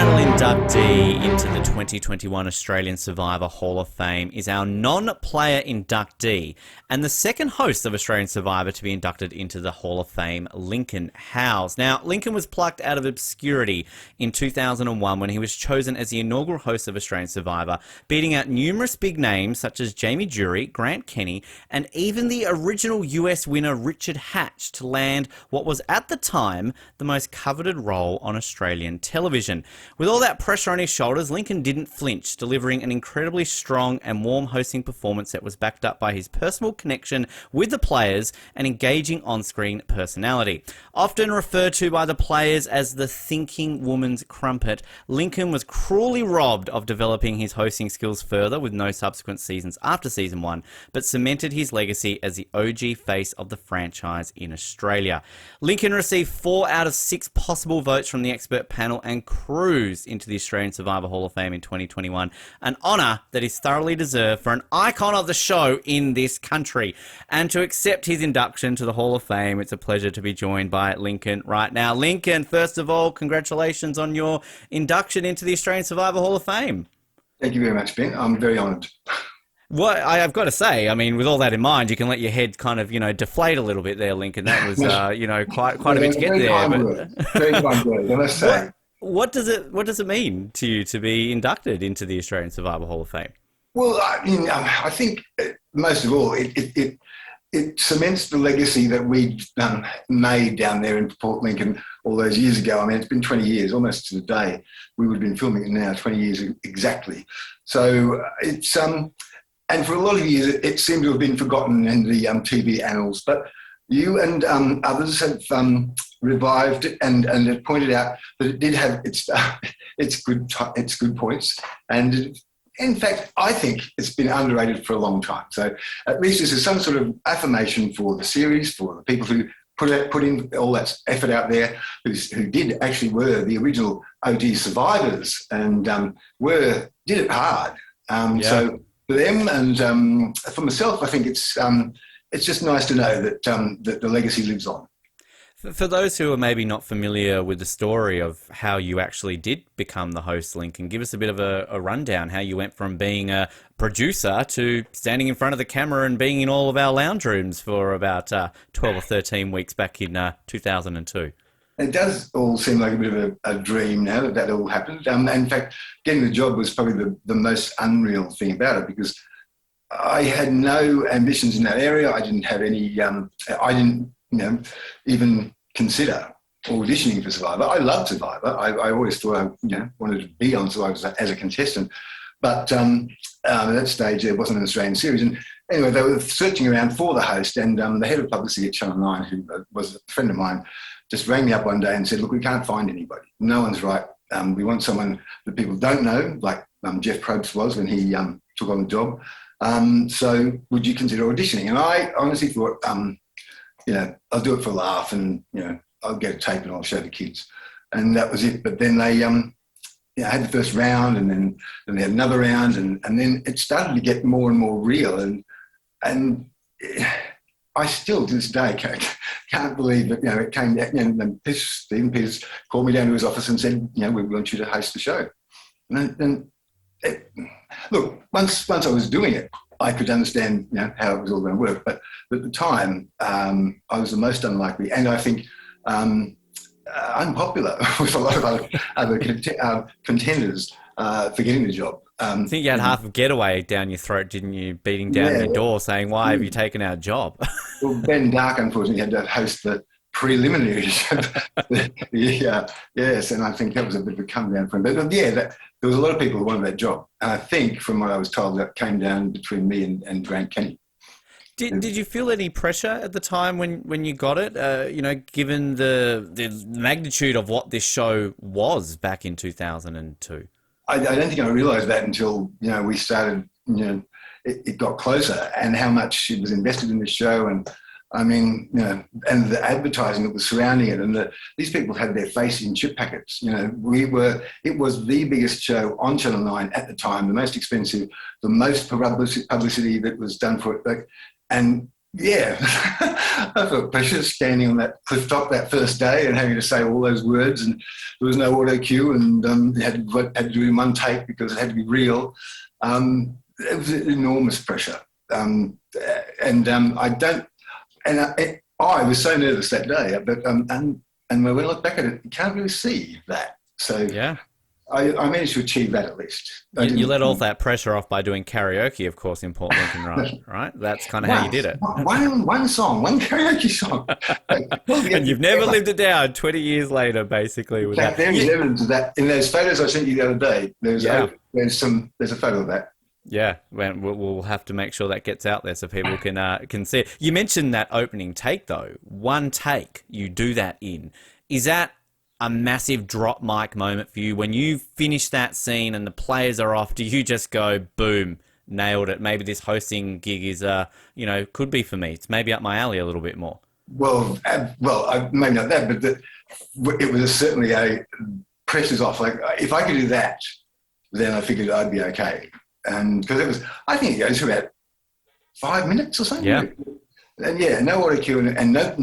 final inductee into the 2021 Australian Survivor Hall of Fame is our non-player inductee and the second host of Australian Survivor to be inducted into the Hall of Fame, Lincoln Howes. Now, Lincoln was plucked out of obscurity in 2001 when he was chosen as the inaugural host of Australian Survivor, beating out numerous big names such as Jamie Dury, Grant Kenny, and even the original US winner Richard Hatch to land what was at the time the most coveted role on Australian television. With all that pressure on his shoulders, Lincoln didn't flinch, delivering an incredibly strong and warm hosting performance that was backed up by his personal connection with the players and engaging on-screen personality. Often referred to by the players as the thinking woman's crumpet, Lincoln was cruelly robbed of developing his hosting skills further with no subsequent seasons after season 1, but cemented his legacy as the OG face of the franchise in Australia. Lincoln received 4 out of 6 possible votes from the expert panel and cruised into the Australian Survivor Hall of Fame in 2021, an honour that is thoroughly deserved for an icon of the show in this country. And to accept his induction to the Hall of Fame, it's a pleasure to be joined by Lincoln right now. Lincoln, first of all, congratulations on your induction into the Australian Survivor Hall of Fame. Thank you very much, Ben. I'm very honoured. Well, I've got to say, I mean, with all that in mind, you can let your head kind of, deflate a little bit there, Lincoln. That was, quite a bit to get there. Very kind word, I must say. What does it mean to you to be inducted into the Australian Survivor Hall of Fame? Well, I think most of all, it cements the legacy that we made down there in Port Lincoln all those years ago. I mean, it's been 20 years, almost to the day. We would have been filming it now, 20 years exactly. So it's... And for a lot of years, it seemed to have been forgotten in the TV annals. But you and others have revived it and have pointed out that it did have its good points. And in fact, I think it's been underrated for a long time. So at least this is some sort of affirmation for the series, for the people who put in all that effort out there, who did actually were the original OG survivors and did it hard. So for them and for myself, I think it's just nice to know that that the legacy lives on. For those who are maybe not familiar with the story of how you actually did become the host, Lincoln, give us a bit of a rundown, how you went from being a producer to standing in front of the camera and being in all of our lounge rooms for about 12 or 13 weeks back in 2002. It does all seem like a bit of a dream now that all happened. In fact, getting the job was probably the most unreal thing about it, because I had no ambitions in that area. I didn't have any, I didn't, even consider auditioning for Survivor. I loved Survivor. I always thought I, wanted to be on Survivor as a contestant. But at that stage, there wasn't an Australian series. And anyway, they were searching around for the host, and the head of publicity at Channel 9, who was a friend of mine, just rang me up one day and said, look, we can't find anybody. No one's right. We want someone that people don't know, like Jeff Probst was when he took on the job. So would you consider auditioning? And I honestly thought, I'll do it for a laugh and, I'll get a tape and I'll show the kids. And that was it. But then they had the first round, and then they had another round, and then it started to get more and more real. And I still, to this day, can't believe that, it came down, and Stephen Peters called me down to his office and said, we want you to host the show. Look, once I was doing it, I could understand, how it was all going to work. But at the time, I was the most unlikely, and I think unpopular with a lot of other contenders for getting the job. I think you had half of Getaway down your throat, didn't you? Beating down your door saying, why have you taken our job? Well, Ben Dark, unfortunately, had to host the preliminaries. Yes, and I think that was a bit of a come down for him. But there was a lot of people who wanted that job. And I think, from what I was told, that came down between me and Grant Kenny. Did you feel any pressure at the time when you got it? Given the magnitude of what this show was back in 2002? I don't think I realised that until, we started, it got closer, and how much it was invested in the show, and I mean, and the advertising that was surrounding it, and these people had their face in chip packets. It was the biggest show on Channel 9 at the time, the most expensive, the most publicity that was done for it. And Yeah, I felt precious standing on that cliff top that first day and having to say all those words, and there was no auto cue, and had to do it in one take because it had to be real. It was enormous pressure, I don't, and I was so nervous that day, but and when I look back at it, you can't really see that. So Yeah. I managed to achieve that at least. You let all that pressure off by doing karaoke, of course, in Port Lincoln, right? That's kind of how you did it. One song, one karaoke song. And you've never lived it down 20 years later, basically. In With fact, that. there is evidence of that in those photos I sent you the other day. There's a photo of that. Yeah, we'll have to make sure that gets out there so people can see it. You mentioned that opening take, though. One take you do that in. Is that a massive drop mic moment for you? When you finish that scene and the players are off, do you just go, boom, nailed it? Maybe this hosting gig is, could be for me. It's maybe up my alley a little bit more. Well, maybe not that, but it was certainly a pressure's off. Like, if I could do that, then I figured I'd be okay. And because I think it goes for about 5 minutes or something. Yeah. And no auto cue and no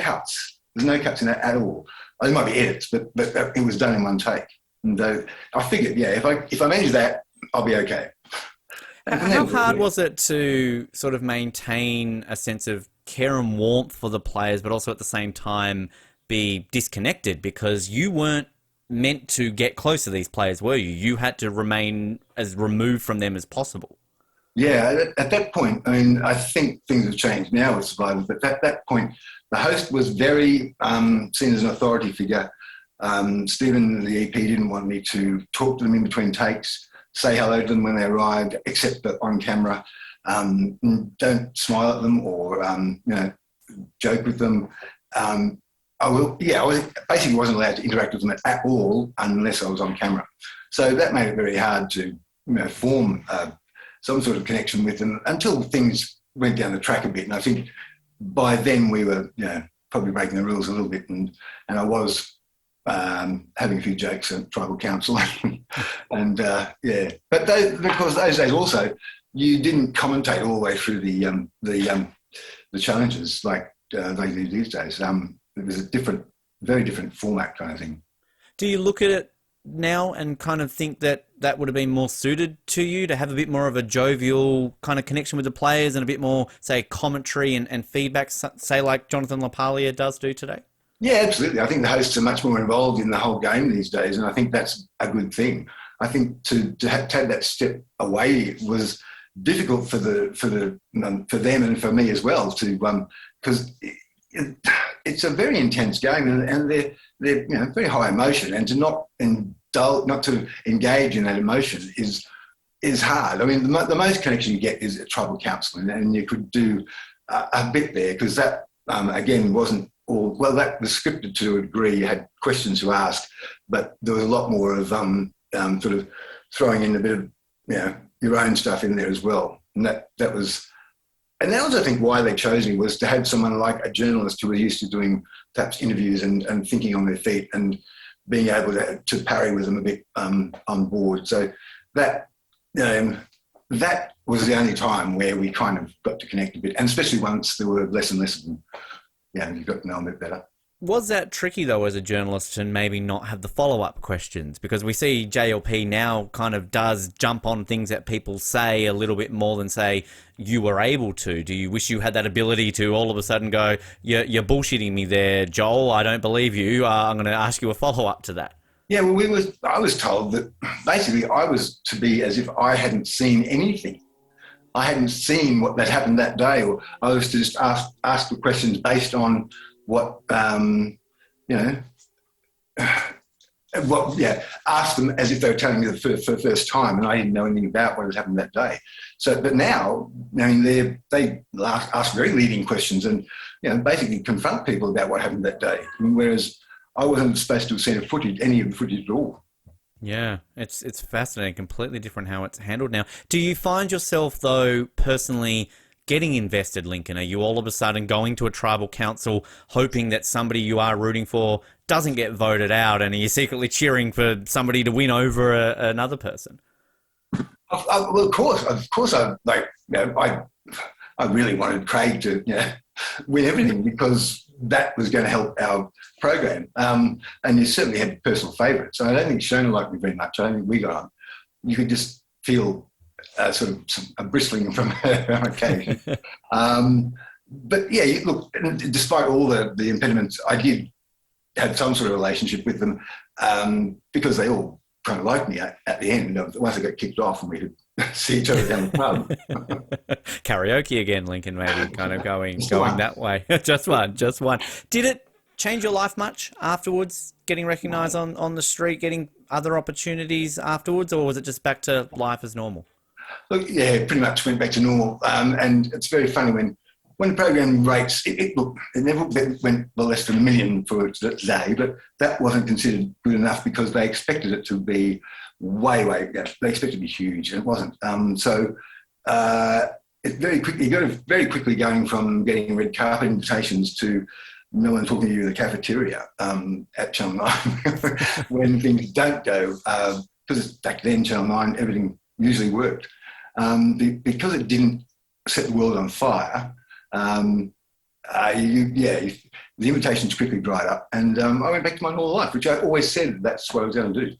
cuts. There's no cuts in that at all. There might be edits, but it was done in one take. And I figured, if I manage that, I'll be okay. How hard was it to sort of maintain a sense of care and warmth for the players, but also at the same time be disconnected, because you weren't meant to get close to these players, were you? You had to remain as removed from them as possible. Yeah, at that point, I mean, I think things have changed now with Survivor, but at that point, the host was very seen as an authority figure. Stephen, the EP, didn't want me to talk to them in between takes, say hello to them when they arrived, except that on camera. Don't smile at them or joke with them. I basically wasn't allowed to interact with them at all unless I was on camera. So that made it very hard to form some sort of connection with them until things went down the track a bit. And I think by then we were probably breaking the rules a little bit, and I was having a few jokes at tribal council. And but because those days also you didn't commentate all the way through the challenges like they do these days. It was a very different format kind of thing. Do you look at it now and kind of think that that would have been more suited to you, to have a bit more of a jovial kind of connection with the players and a bit more, say, commentary and feedback, say like Jonathan LaPaglia does do today? Yeah, absolutely. I think the hosts are much more involved in the whole game these days, and I think that's a good thing. I think to take that step away was difficult for them and for me as well, because it's a very intense game, and they're very high emotion, and to not to engage in that emotion is hard. I mean, the most connection you get is at tribal council, and you could do a bit there, because that again wasn't all well. That was scripted to a degree. You had questions to ask, but there was a lot more of sort of throwing in a bit of your own stuff in there as well, and that was. And that was, I think, why they chose me, was to have someone like a journalist who was used to doing perhaps interviews and thinking on their feet and being able to parry with them a bit on board. So that was the only time where we kind of got to connect a bit, and especially once there were less and less of them. You got to know them a bit better. Was that tricky, though, as a journalist, to maybe not have the follow-up questions? Because we see JLP now kind of does jump on things that people say a little bit more than, say, you were able to. Do you wish you had that ability to all of a sudden go, you're bullshitting me there, Joel, I don't believe you, I'm going to ask you a follow-up to that? Yeah, well, I was told that basically I was to be as if I hadn't seen anything. I hadn't seen what that happened that day, or I was to just ask the questions based on what ask them as if they were telling me for the first time, and I didn't know anything about what had happened that day. So, but now, I mean, they ask very leading questions and basically confront people about what happened that day. Whereas I wasn't supposed to have seen any of the footage at all. Yeah, it's fascinating, completely different how it's handled now. Do you find yourself, though, personally getting invested, Lincoln? Are you all of a sudden going to a tribal council hoping that somebody you are rooting for doesn't get voted out, and are you secretly cheering for somebody to win over another person? Well, of course, I I really wanted Craig to win everything because that was going to help our program. And you certainly had personal favourites. I don't think Shona liked me very much. I don't think we got on. You could just feel sort of a bristling from her on occasion. But yeah, look, despite all the impediments, I did have some sort of relationship with them because they all kind of liked me at the end. Once I got kicked off and we could see each other down the pub. Karaoke again, Lincoln, maybe kind of going that way. Just one. Did it change your life much afterwards, getting recognised on the street, getting other opportunities afterwards, or was it just back to life as normal? Look, yeah, pretty much went back to normal. And it's very funny when the program rates, it never went less than 1 million for today, but that wasn't considered good enough because they expected it to be way, they expected it to be huge, and it wasn't. It very quickly going from getting red carpet invitations to no one talking to you in the cafeteria at Channel 9 when things don't go, because back then, Channel 9, everything usually worked. Because it didn't set the world on fire, the invitations quickly dried up, and I went back to my normal life, which I always said that's what I was going to do.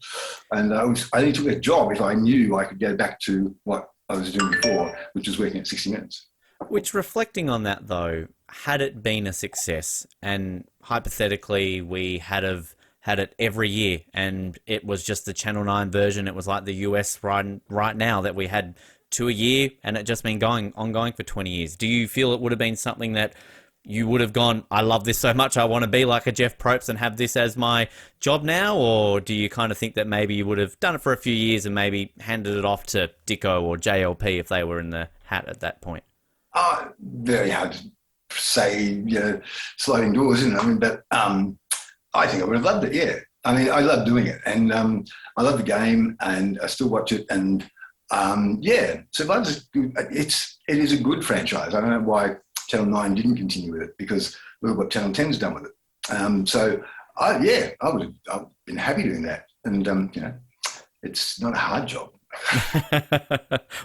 And I only took a job if I knew I could go back to what I was doing before, which was working at 60 Minutes. Which, reflecting on that though, had it been a success, and hypothetically we had it every year, and it was just the Channel 9 version, it was like the US right now that we had 2 a year, and it just been ongoing for 20 years. Do you feel it would have been something that you would have gone, I love this so much, I want to be like a Jeff Probst and have this as my job now? Or do you kind of think that maybe you would have done it for a few years and maybe handed it off to Dicko or JLP if they were in the hat at that point? Very hard to say, sliding doors, isn't it? I mean, but I think I would have loved it, yeah. I mean, I love doing it, and I love the game, and I still watch it, and Survivor's good. It is a good franchise. I don't know why Channel 9 didn't continue with it, because look at what Channel 10's done with it. I would have been happy doing that, and it's not a hard job.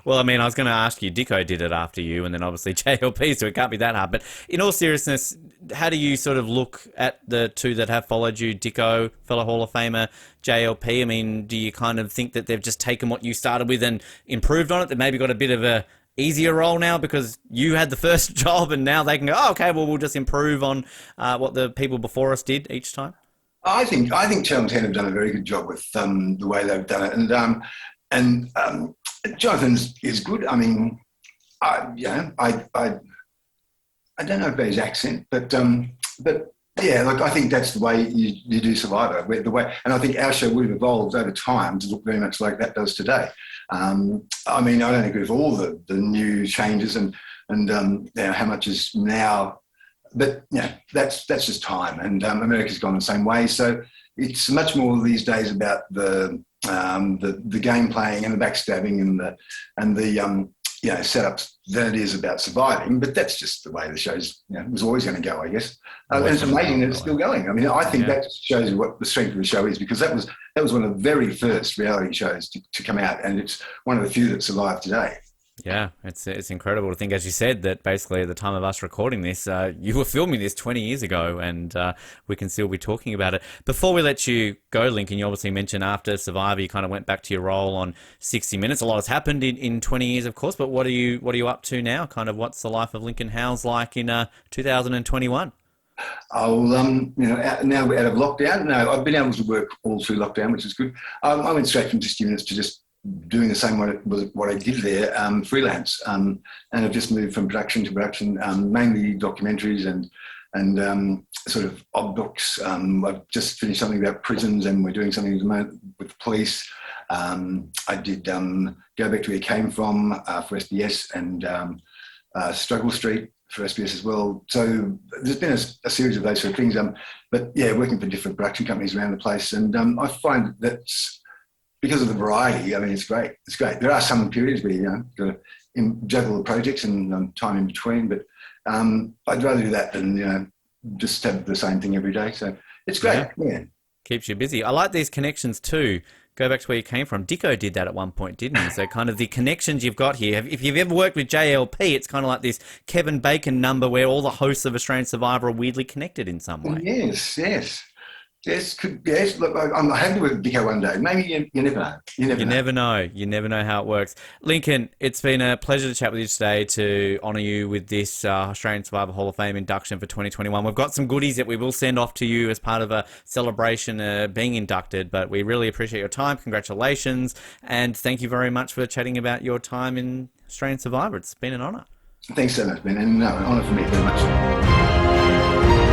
Well, I mean, I was going to ask you, Dicko did it after you, and then obviously JLP, so it can't be that hard. But in all seriousness, how do you sort of look at the two that have followed you, Dicko, fellow Hall of Famer, JLP? I mean, do you kind of think that they've just taken what you started with and improved on it? They maybe got a bit of a easier role now because you had the first job, and now they can go, oh, okay, well, we'll just improve on what the people before us did each time? I think Channel 10 have done a very good job with the way they've done it, and Jonathan's is good. I mean, I don't know about his accent, but yeah, like I think that's the way you do Survivor. And I think our show would have evolved over time to look very much like that does today. I mean, I don't agree with all the new changes and how much is now, but that's just time. And America's gone the same way, so it's much more these days about the game playing and the backstabbing and the setups than it is about surviving. But that's just the way the show's was always going to go, I guess. And it's amazing that it's still going. I mean, I think that shows you what the strength of the show is, because that was one of the very first reality shows to come out, and it's one of the few that survive today. Yeah, it's incredible to think, as you said, that basically at the time of us recording this, you were filming this 20 years ago, and we can still be talking about it. Before we let you go, Lincoln, you obviously mentioned after Survivor, you kind of went back to your role on 60 Minutes. A lot has happened in 20 years, of course, but what are you up to now? Kind of what's the life of Lincoln Howes like in 2021? Now we're out of lockdown. No, I've been able to work all through lockdown, which is good. I went straight from 60 Minutes to just doing the same what I did there, freelance, and I've just moved from production to production, mainly documentaries and sort of odd books. I've just finished something about prisons, and we're doing something at the moment with the police. I did go back to where he came from for SBS, and Struggle Street for SBS as well. So there's been a series of those sort of things. But yeah, working for different production companies around the place, and I find that's because of the variety. I mean, it's great. It's great. There are some periods where got to juggle the projects and time in between, but I'd rather do that than just have the same thing every day. So it's great. Yeah. Keeps you busy. I like these connections too Go back to where you came from. Dicko did that at one point, didn't he? So kind of the connections you've got here. If you've ever worked with JLP, it's kind of like this Kevin Bacon number where all the hosts of Australian Survivor are weirdly connected in some way. Yes, yes. Yes. Look, I'm happy with Dicko one day. Maybe you never know. You never know. You never know how it works. Lincoln, it's been a pleasure to chat with you today to honour you with this Australian Survivor Hall of Fame induction for 2021. We've got some goodies that we will send off to you as part of a celebration being inducted, but we really appreciate your time. Congratulations. And thank you very much for chatting about your time in Australian Survivor. It's been an honour. Thanks so much, Ben, and no, honour for me very much.